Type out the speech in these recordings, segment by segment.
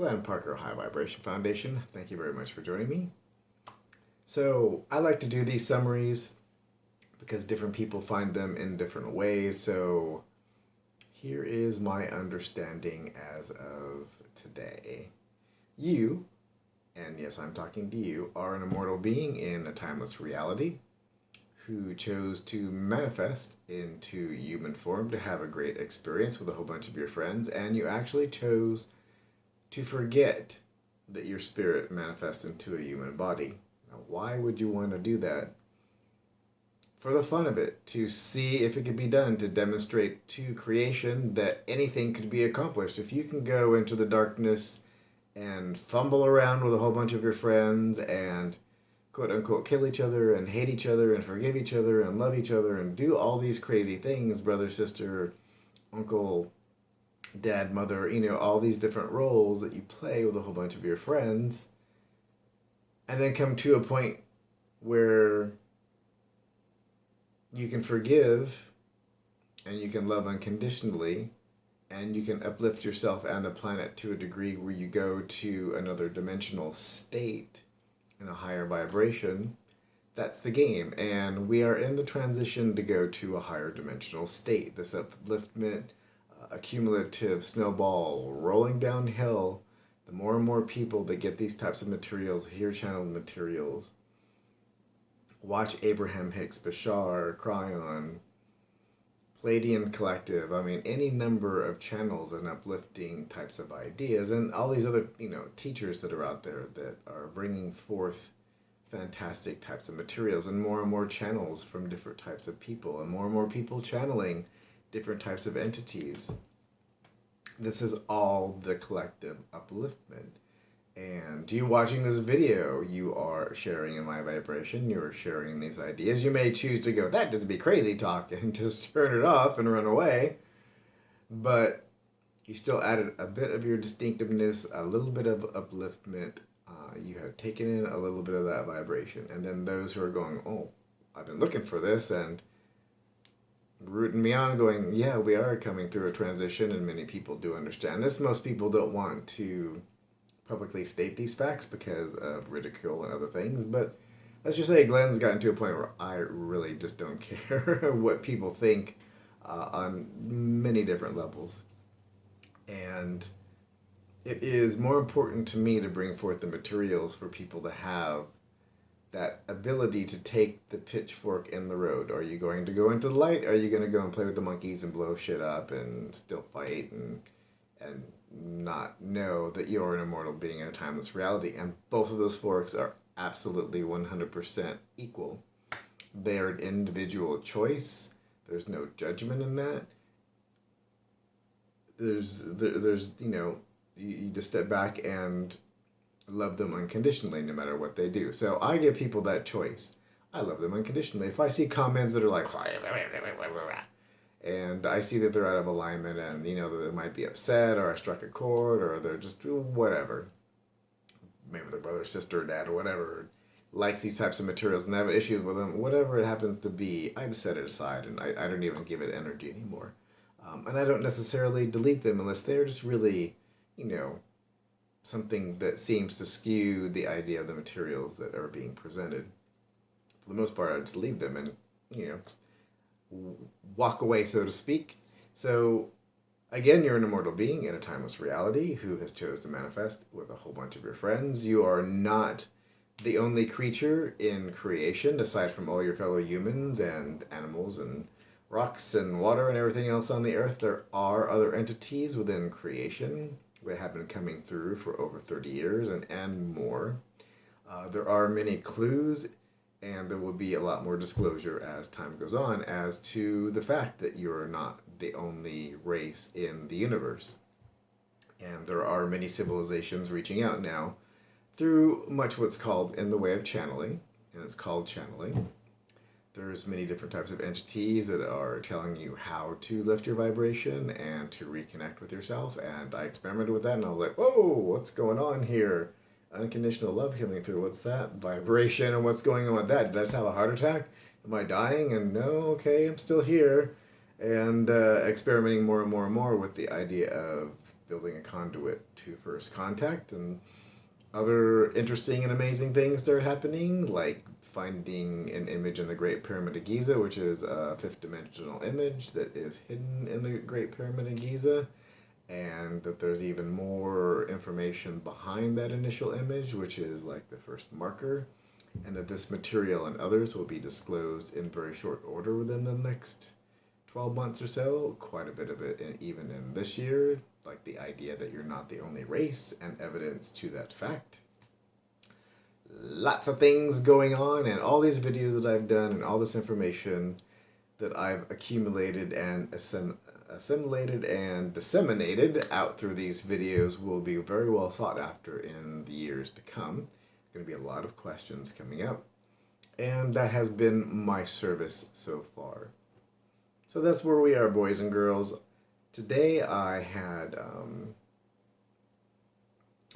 Glenn Parker, High Vibration Foundation. Thank you very much for joining me. So I like to do these summaries because different people find them in different ways. So here is my understanding as of today. You, and yes, I'm talking to you, are an immortal being in a timeless reality who chose to manifest into human form to have a great experience with a whole bunch of your friends, and you actually chose to forget that your spirit manifests into a human body. Now, why would you want to do that? For the fun of it, to see if it could be done, to demonstrate to creation that anything could be accomplished. If you can go into the darkness and fumble around with a whole bunch of your friends and quote unquote kill each other and hate each other and forgive each other and love each other and do all these crazy things, brother, sister, uncle, dad, mother, all these different roles that you play with a whole bunch of your friends, and then come to a point where you can forgive and you can love unconditionally and you can uplift yourself and the planet to a degree where you go to another dimensional state in a higher vibration. That's the game, and we are in the transition to go to a higher dimensional state. This upliftment, accumulative snowball rolling downhill. The more and more people that get these types of materials, hear channeled materials, watch Abraham-Hicks, Bashar, KYRON, Pleiadian Collective, any number of channels and uplifting types of ideas, and all these other, teachers that are out there that are bringing forth fantastic types of materials, and more channels from different types of people, and more people channeling different types of entities. This is all the collective upliftment. And you watching this video, you are sharing in my vibration, you are sharing these ideas. You may choose to go, that doesn't be crazy talk, and just turn it off and run away. But you still added a bit of your distinctiveness, a little bit of upliftment. You have taken in a little bit of that vibration. And then those who are going, oh, I've been looking for this, and rooting me on, going, yeah, we are coming through a transition, and many people do understand this. Most people don't want to publicly state these facts because of ridicule and other things, but let's just say Glenn's gotten to a point where I really just don't care what people think on many different levels. And it is more important to me to bring forth the materials for people to have that ability to take the pitchfork in the road. Are you going to go into the light? Are you going to go and play with the monkeys and blow shit up and still fight and not know that you're an immortal being in a timeless reality? And both of those forks are absolutely 100% equal. They are an individual choice. There's no judgment in that. There's you just step back and love them unconditionally no matter what they do. So I give people that choice. I love them unconditionally. If I see comments that are like, and I see that they're out of alignment, and that they might be upset, or I struck a chord, or they're just whatever, maybe their brother, sister, dad, or whatever likes these types of materials and they have an issue with them, whatever it happens to be, I just set it aside and I don't even give it energy anymore. And I don't necessarily delete them unless they're just really, something that seems to skew the idea of the materials that are being presented. For the most part, I just leave them and, walk away, so to speak. So, again, you're an immortal being in a timeless reality who has chosen to manifest with a whole bunch of your friends. You are not the only creature in creation, aside from all your fellow humans and animals and rocks and water and everything else on the earth. There are other entities within creation that have been coming through for over 30 years and more. There are many clues, and there will be a lot more disclosure as time goes on as to the fact that you're not the only race in the universe. And there are many civilizations reaching out now through much what's called in the way of channeling, and it's called channeling. There's many different types of entities that are telling you how to lift your vibration and to reconnect with yourself. And I experimented with that, and I was like, whoa, what's going on here? Unconditional love healing through, what's that? Vibration, and what's going on with that? Did I just have a heart attack? Am I dying? And no, okay, I'm still here. And experimenting more and more with the idea of building a conduit to first contact, and other interesting and amazing things start happening, like finding an image in the Great Pyramid of Giza, which is a fifth dimensional image that is hidden in the Great Pyramid of Giza, and that there's even more information behind that initial image, which is like the first marker, and that this material and others will be disclosed in very short order within the next 12 months or so, quite a bit of it, and even in this year, like the idea that you're not the only race and evidence to that fact. Lots of things going on, and all these videos that I've done and all this information that I've accumulated and assimilated and disseminated out through these videos will be very well sought after in the years to come. Going to be a lot of questions coming up, and that has been my service so far. So that's where we are, boys and girls. Today I had,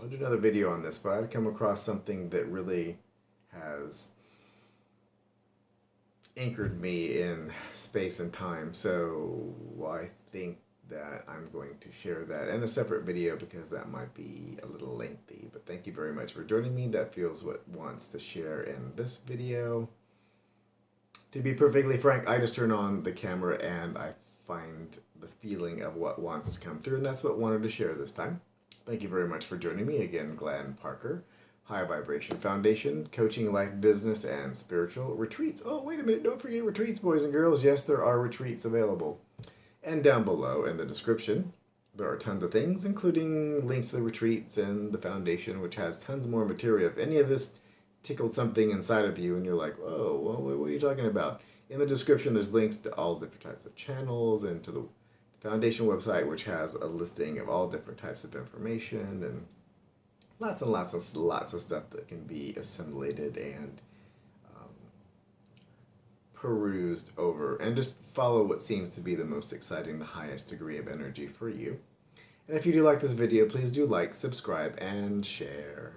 I'll do another video on this, but I've come across something that really has anchored me in space and time. So I think that I'm going to share that in a separate video because that might be a little lengthy. But thank you very much for joining me. That feels what wants to share in this video. To be perfectly frank, I just turn on the camera and I find the feeling of what wants to come through, and that's what I wanted to share this time. Thank you very much for joining me again, Glenn Parker, High Vibration Foundation, coaching, life, business, and spiritual retreats. Oh, wait a minute, don't forget retreats, boys and girls. Yes, there are retreats available. And down below in the description, there are tons of things, including links to the retreats and the foundation, which has tons more material. If any of this tickled something inside of you and you're like, oh, well, what are you talking about? In the description, there's links to all different types of channels and to the foundation website, which has a listing of all different types of information and lots of stuff that can be assimilated and perused over, and just follow what seems to be the most exciting, the highest degree of energy for you. And if you do like this video, please do like, subscribe, and share.